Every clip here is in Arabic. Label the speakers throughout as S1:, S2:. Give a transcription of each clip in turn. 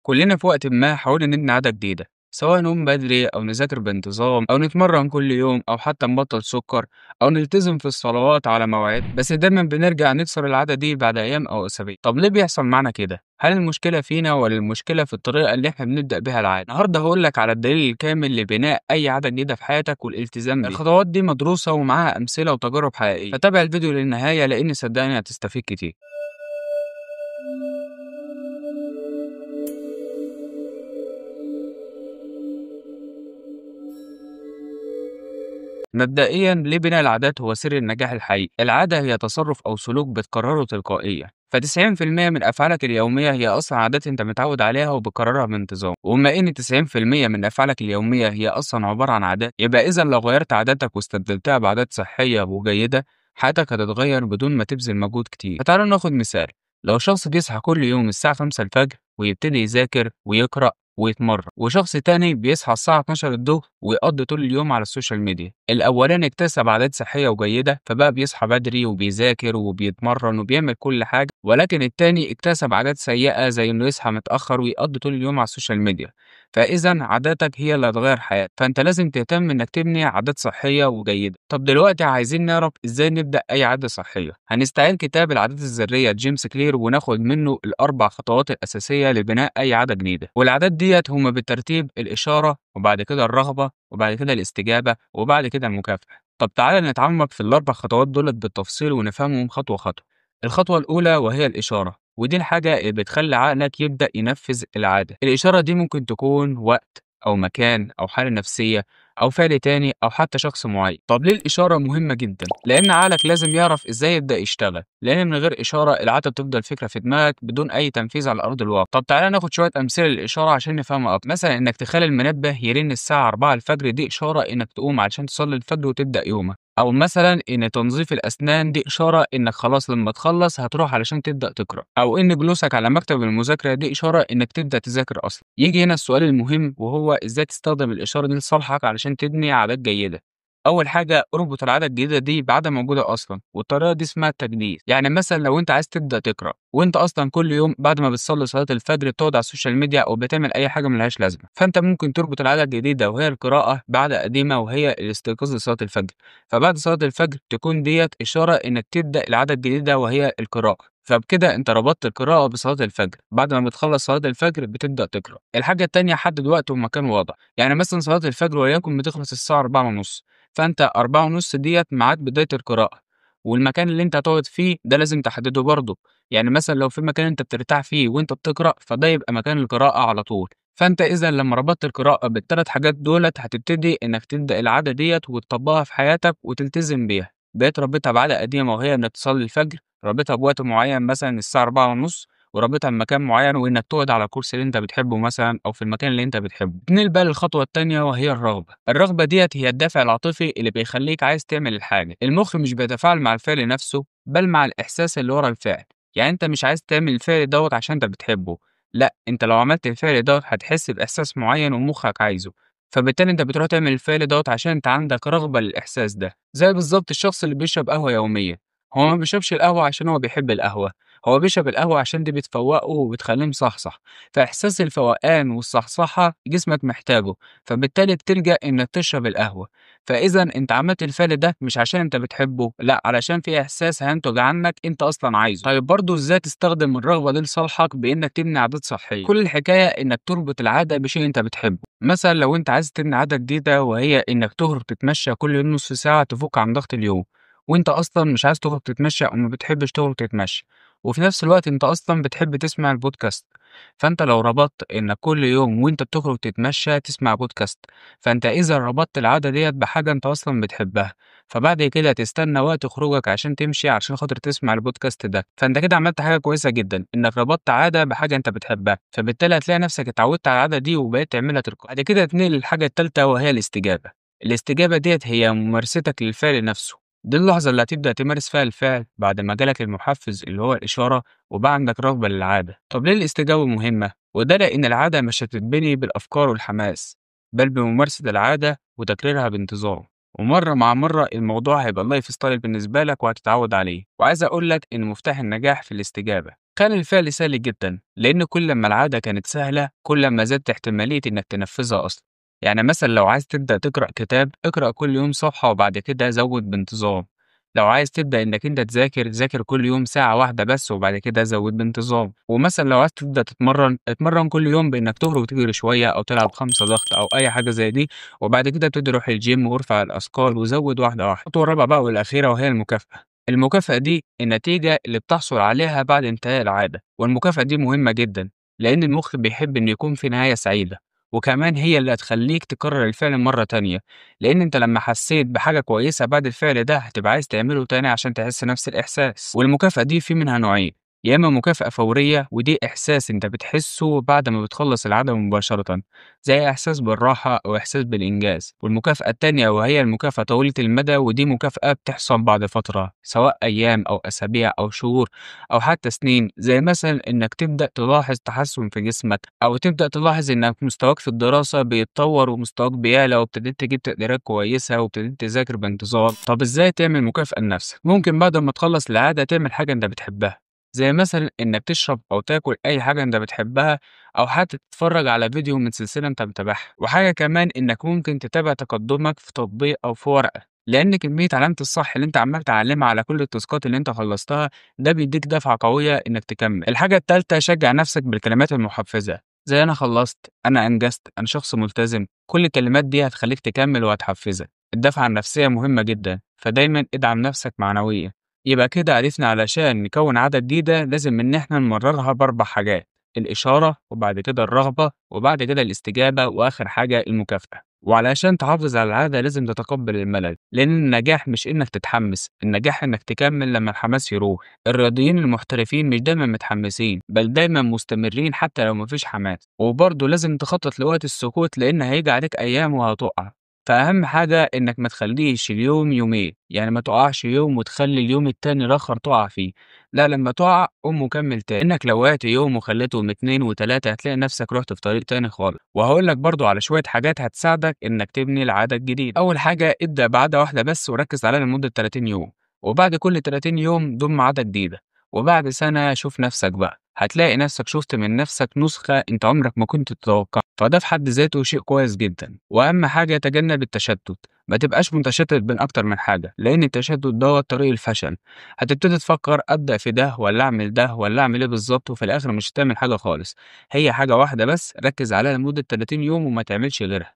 S1: كلنا في وقت ما حاولنا نبني عادة جديدة، سواء نقوم بدري أو نذاكر بانتظام أو نتمرن كل يوم أو حتى نبطل سكر أو نلتزم في الصلوات على مواعيد. بس دايما بنرجع نكسر العادة دي بعد أيام أو أسابيع. طب ليه بيحصل معنا كده؟ هل المشكلة فينا ولا المشكلة في الطريقة اللي احنا بنبدأ بيها العادة؟ النهارده هقولك على الدليل الكامل لبناء أي عادة جديدة في حياتك والالتزام بيها. الخطوات دي مدروسة ومعاها أمثلة وتجارب حقيقية، فتابع الفيديو للنهاية لأن صدقني هتستفيد كتير. مبدئيا ليه بناء العادات هو سر النجاح الحقيقي. العادة هي تصرف أو سلوك بتكرره تلقائيا، ف90% من أفعالك اليومية هي أصلا عادات أنت متعود عليها وبتكررها بانتظام. وبما إن 90% من أفعالك اليومية هي أصلا عبارة عن عادات، يبقى إذا لو غيرت عاداتك واستبدلتها بعادات صحية وجيدة حياتك هتتغير بدون ما تبذل مجهود كتير. فتعالوا ناخد مثال. لو شخص بيصحى كل يوم الساعة 5 الفجر ويبتدي يذاكر ويقرأ ويتمرن، وشخص تاني بيصحى الساعة 12 الظهر ويقضي طول اليوم على السوشيال ميديا، الأولاني اكتسب عادات صحية وجيدة فبقى بيصحى بدري وبيذاكر وبيتمرن وبيعمل كل حاجة، ولكن التاني اكتسب عادات سيئة زي إنه يصحى متأخر ويقضي طول اليوم على السوشيال ميديا. فإذا عاداتك هي اللي هتغير حياتك، فأنت لازم تهتم إنك تبني عادات صحية وجيدة. طب دلوقتي عايزين نعرف إزاي نبدأ أي عادة صحية. هنستعين كتاب العادات الذرية جيمس كلير وناخد منه الأربع خطوات الأساسية لبناء أي عادة جديدة. والعادات ديت هما بالترتيب الإشارة، وبعد كده الرغبة، وبعد كده الاستجابة، وبعد كده المكافأة. طب تعالى نتعمق في الأربع خطوات دولت بالتفصيل ونفهمهم خطوة خطوة. الخطوة الأولى وهي الإشارة، ودي الحاجة اللي بتخلي عقلك يبدأ ينفذ العادة. الإشارة دي ممكن تكون وقت أو مكان أو حالة نفسية أو فعل تاني أو حتى شخص معين. طب ليه الإشارة مهمة جدا؟ لأن عقلك لازم يعرف إزاي يبدأ يشتغل، لأن من غير إشارة العادة بتفضل فكرة في دماغك بدون أي تنفيذ على أرض الواقع. طب تعالى ناخد شوية أمثلة للإشارة عشان نفهمها أكتر. مثلا إنك تخلي المنبه يرن الساعة 4 الفجر، دي إشارة إنك تقوم علشان تصلي الفجر وتبدأ يومك. أو مثلا إن تنظيف الأسنان دي إشارة إنك خلاص لما تخلص هتروح علشان تبدأ تقرأ. أو إن جلوسك على مكتب المذاكرة دي إشارة إنك تبدأ تذاكر أصلا. يجي هنا السؤال المهم وهو إزاي تستخدم الإشارة دي لصالحك علشان تبني عادات جيدة. أول حاجة اربط العادة الجديدة دي بعادة موجودة أصلا، والطريقة دي اسمها التجديد. يعني مثلا لو أنت عايز تبدأ تقرأ وأنت أصلا كل يوم بعد ما بتصلي صلاة الفجر بتقعد على السوشيال ميديا أو بتعمل أي حاجة ملهاش لازمة، فأنت ممكن تربط العادة الجديدة وهي القراءة بعادة قديمة وهي الاستيقاظ لصلاة الفجر. فبعد صلاة الفجر تكون ديت إشارة إنك تبدأ العادة الجديدة وهي القراءة. فبكده انت ربطت القراءة بصلاة الفجر، بعد ما بتخلص صلاة الفجر بتبدأ تقرأ. الحاجة التانية حدد وقت ومكان واضح، يعني مثلا صلاة الفجر وليكن بتخلص الساعة 4:30، فانت 4:30 ديت ميعاد بداية القراءة. والمكان اللي انت هتقعد فيه ده لازم تحدده برضه، يعني مثلا لو في مكان انت بترتاح فيه وانت بتقرأ فده يبقى مكان القراءة على طول. فانت اذا لما ربطت القراءة بالثلاث حاجات دولت هتبتدي انك تبدأ العادة ديت وتطبقها في حياتك وتلتزم بيها. بقيت ربطها بعادة قديمة وهي انك تصلي الفجر، رابطها بوقت معين مثلا الساعة 4:30، ورابطها بمكان معين وإنك تقعد على الكرسي اللي أنت بتحبه مثلا أو في المكان اللي أنت بتحبه. ننقل بقى للخطوة التانية وهي الرغبة. الرغبة ديت هي الدافع العاطفي اللي بيخليك عايز تعمل الحاجة. المخ مش بيتفاعل مع الفعل نفسه بل مع الإحساس اللي ورا الفعل. يعني أنت مش عايز تعمل الفعل دوت عشان أنت بتحبه، لا، أنت لو عملت الفعل دوت هتحس بإحساس معين ومخك عايزه، فبالتالي أنت بتروح تعمل الفعل دوت عشان أنت عندك رغبة للإحساس ده. زي بالظبط الشخص اللي بيشرب قهوة يوميا، هو ما بيشربش القهوة عشان هو بيحب القهوة، هو بيشرب القهوة عشان دي بتفوقه وبتخليه مصحصح. فإحساس الفوقان والصحصحة جسمك محتاجه، فبالتالي بتلجأ إنك تشرب القهوة. فإذا أنت عملت الفعل ده مش عشان أنت بتحبه، لا، علشان في إحساس هينتج عنك أنت أصلا عايزه. طيب برضه إزاي تستخدم الرغبة دي لصالحك بإنك تبني عادات صحية؟ كل الحكاية إنك تربط العادة بشيء أنت بتحبه. مثلا لو أنت عايز تبني عادة جديدة وهي إنك تخرج تتمشى كل يوم نص ساعة تفك عن ضغط اليوم، وأنت أصلًا مش عايز تخرج تتمشى أو ما بتحبش تخرج تتمشى، وفي نفس الوقت أنت أصلًا بتحب تسمع البودكاست، فأنت لو ربطت إنك كل يوم وأنت بتخرج تتمشى تسمع بودكاست، فأنت إذًا ربطت العادة ديّة بحاجة أنت أصلًا بتحبها، فبعد كده تستنى وقت خروجك عشان تمشي عشان خاطر تسمع البودكاست ده، فأنت كده عملت حاجة كويسة جدًا، إنك ربطت عادة بحاجة أنت بتحبها، فبالتالي هتلاقي نفسك اتعودت على العادة دي وبقيت تعملها تلقائي. بعد كده اتنقل للحاجة التالتة وهي الاستجابة. الاستجابة ديّة هي ممارستك للفعل نفسه. دي اللحظة اللي هتبدأ تمارس فيها الفعل بعد ما جالك المحفز اللي هو الإشارة وبقى عندك رغبة للعادة. طب ليه الاستجابة مهمة؟ وده لأن العادة مش هتتبني بالأفكار والحماس، بل بممارسة العادة وتكرارها بانتظام. ومرة مع مرة الموضوع هيبقى لايف ستايل بالنسبة لك وهتتعود عليه. وعايز أقول لك إن مفتاح النجاح في الاستجابة، كان الفعل سهل جدًا، لإن كل أمّا العادة كانت سهلة، كل أمّا زادت احتمالية إنك تنفذها أصلًا. يعني مثلًا لو عايز تبدأ تقرأ كتاب، اقرأ كل يوم صفحة وبعد كده زوّد بانتظام. لو عايز تبدأ إنك أنت تذاكر، ذاكر كل يوم ساعة واحدة بس وبعد كده زوّد بانتظام. ومثلًا لو عايز تبدأ تتمرن، اتمرن كل يوم بإنك تخرج وتجري شوية أو تلعب 5 ضغط أو أي حاجة زي دي، وبعد كده ابتدي روح الgym وارفع الأثقال وزوّد واحدة واحدة. الخطوة الرابعة بقى والأخيرة وهي المكافأة. المكافأة دي النتيجة اللي بتحصل عليها بعد انتهاء العادة، والمكافأة دي مهمة جدًا، لأن المخ بيحب إن يكون في نهاية سعيدة، وكمان هي اللي هتخلّيك تكرر الفعل مرة تانية، لأن أنت لمّا حسيت بحاجة كويسة بعد الفعل ده هتبقى عايز تعمله تاني عشان تحس نفس الإحساس. والمكافأة دي في منها نوعين، يا إما مكافأة فورية ودي إحساس أنت بتحسه بعد ما بتخلّص العادة مباشرةً، زي إحساس بالراحة أو إحساس بالإنجاز. والمكافأة التانية وهي المكافأة طويلة المدى، ودي مكافأة بتحصل بعد فترة، سواء أيام أو أسابيع أو شهور أو حتى سنين، زي مثلًا إنك تبدأ تلاحظ تحسن في جسمك، أو تبدأ تلاحظ إنك مستواك في الدراسة بيتطور ومستواك بيعلى وابتديت تجيب تقديرات كويسة وابتديت تذاكر بانتظام. طب إزاي تعمل مكافأة لنفسك؟ ممكن بعد ما تخلّص العادة تعمل حاجة أنت بتحبها، زي مثلًا إنك تشرب أو تاكل أي حاجة أنت بتحبها، أو حتى تتفرج على فيديو من سلسلة أنت متابعها. وحاجة كمان إنك ممكن تتابع تقدمك في تطبيق أو في ورقة، لأن كمية علامة الصح اللي أنت عمّال تعلّمها على كل التاسكات اللي أنت خلّصتها، ده بيدّيك دفعة قوية إنك تكمّل. الحاجة التالتة شجّع نفسك بالكلمات المحفزة، زي أنا خلّصت، أنا أنجزت، أنا شخص ملتزم. كل الكلمات دي هتخلّيك تكمّل وهتحفزك. الدفعة النفسية مهمة جدًا، فدايمًا ادعم نفسك معنويًا. يبقى كده عرفنا علشان نكوّن عادة جديدة لازم إن إحنا نمرّرها ب4 حاجات: الإشارة، وبعد كده الرغبة، وبعد كده الاستجابة، وآخر حاجة المكافأة. وعلشان تحافظ على العادة لازم تتقبل الملل، لأن النجاح مش إنك تتحمس، النجاح إنك تكمل لما الحماس يروح. الرياضيين المحترفين مش دايما متحمسين، بل دايما مستمرين حتى لو مفيش حماس. وبرضه لازم تخطط لوقت السكوت، لأن هيجي عليك أيام وهتقع. فأهم حاجة إنك ما تخليش اليوم يومين، يعني ما تقعش يوم وتخلي اليوم التاني الآخر تقع فيه. لا، لما تقع قوم وكمل تاني، إنك لو وقعت يوم وخليتهم 2 و3 هتلاقي نفسك رُحت في طريق تاني خالص. وهاقول لك برضه على شوية حاجات هتساعدك إنك تبني العادة الجديدة. أول حاجة ابدأ بعادة واحدة بس وركّز عليها لمدة 30 يوم، وبعد كل 30 يوم ضم عادة جديدة، وبعد سنة شوف نفسك بقى، هتلاقي نفسك شُفت من نفسك نسخة أنت عمرك ما كنت تتوقعها، فده في حد ذاته شيء كويس جدًا. وأهم حاجة تجنب التشتت، ما تبقاش متشتت بين أكتر من حاجة، لأن التشتت دوّة طريق الفشل. هتبتدي تفكر أبدأ في ده والّا أعمل ده والّا أعمل إيه بالضبط، وفي الآخر مش هتعمل حاجة خالص. هي حاجة واحدة بس ركّز عليها لمدة 30 يوم وما تعملش غيرها،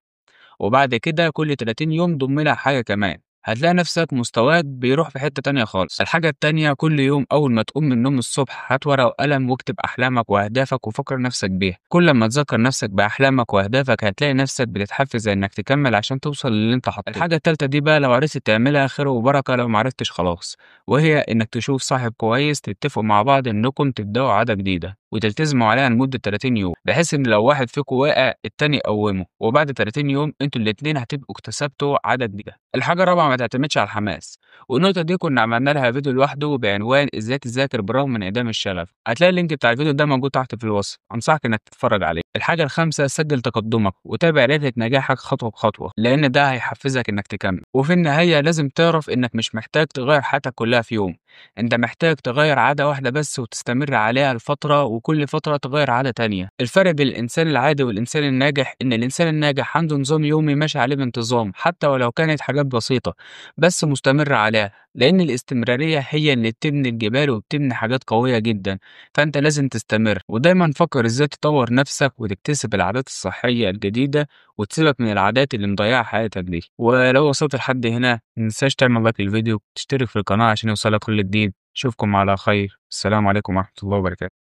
S1: وبعد كده كل 30 يوم ضم لها حاجة كمان، هتلاقي نفسك مستواك بيروح في حتة تانية خالص. الحاجة التانية كل يوم أول ما تقوم من النوم الصبح هات ورقة وقلم واكتب أحلامك وأهدافك وفكّر نفسك بيها. كل أمّا تذكّر نفسك بأحلامك وأهدافك هتلاقي نفسك بتتحفز إنك تكمّل عشان توصل للي أنت حاطّه. الحاجة التالتة دي بقى لو عرفت تعملها خير وبركة، لو ما عرفتش خلاص، وهي إنك تشوف صاحب كويس تتفقوا مع بعض إنكم تبدأوا عادة جديدة وتلتزموا عليها لمدة 30 يوم، بحيث إن لو واحد فيكم وقع التاني يقوّمه، وبعد 30 يوم أنتم الاتنين هتبقوا اكتسبتوا عادة جديدة. الحاجة الرابعة ما تعتمدش على الحماس، والنقطة دي كنا عملنا لها فيديو لوحده بعنوان إزاي تذاكر بالرغم من انعدام الشغف، هتلاقي اللينك بتاع الفيديو ده موجود تحت في الوصف، أنصحك إنك تتفرج عليه. الحاجة الخامسة سجل تقدمك وتابع رحلة نجاحك خطوة بخطوة، لأن ده هيحفزك إنك تكمل. وفي النهاية لازم تعرف إنك مش محتاج تغير حياتك كلها في يوم، أنت محتاج تغيّر عادة واحدة بس وتستمر عليها لفترة، وكل فترة تغيّر عادة تانية. الفرق بين الإنسان العادي والإنسان الناجح إن الإنسان الناجح عنده نظام يومي ماشي عليه بانتظام، حتى ولو كانت حاجات بسيطة، بس مستمر عليها، لإن الاستمرارية هي اللي بتبني الجبال وبتبني حاجات قوية جدًا. فأنت لازم تستمر، ودايمًا فكّر إزاي تطوّر نفسك وتكتسب العادات الصحية الجديدة، وتسيبك من العادات اللي مضيّعة حياتك دي. ولو وصلت لحد هنا ما تنساش تعمل لايك للفيديو وتشترك في القناة عشان يوصلك كل جديد. أشوفكم على خير، السلام عليكم ورحمة الله وبركاته.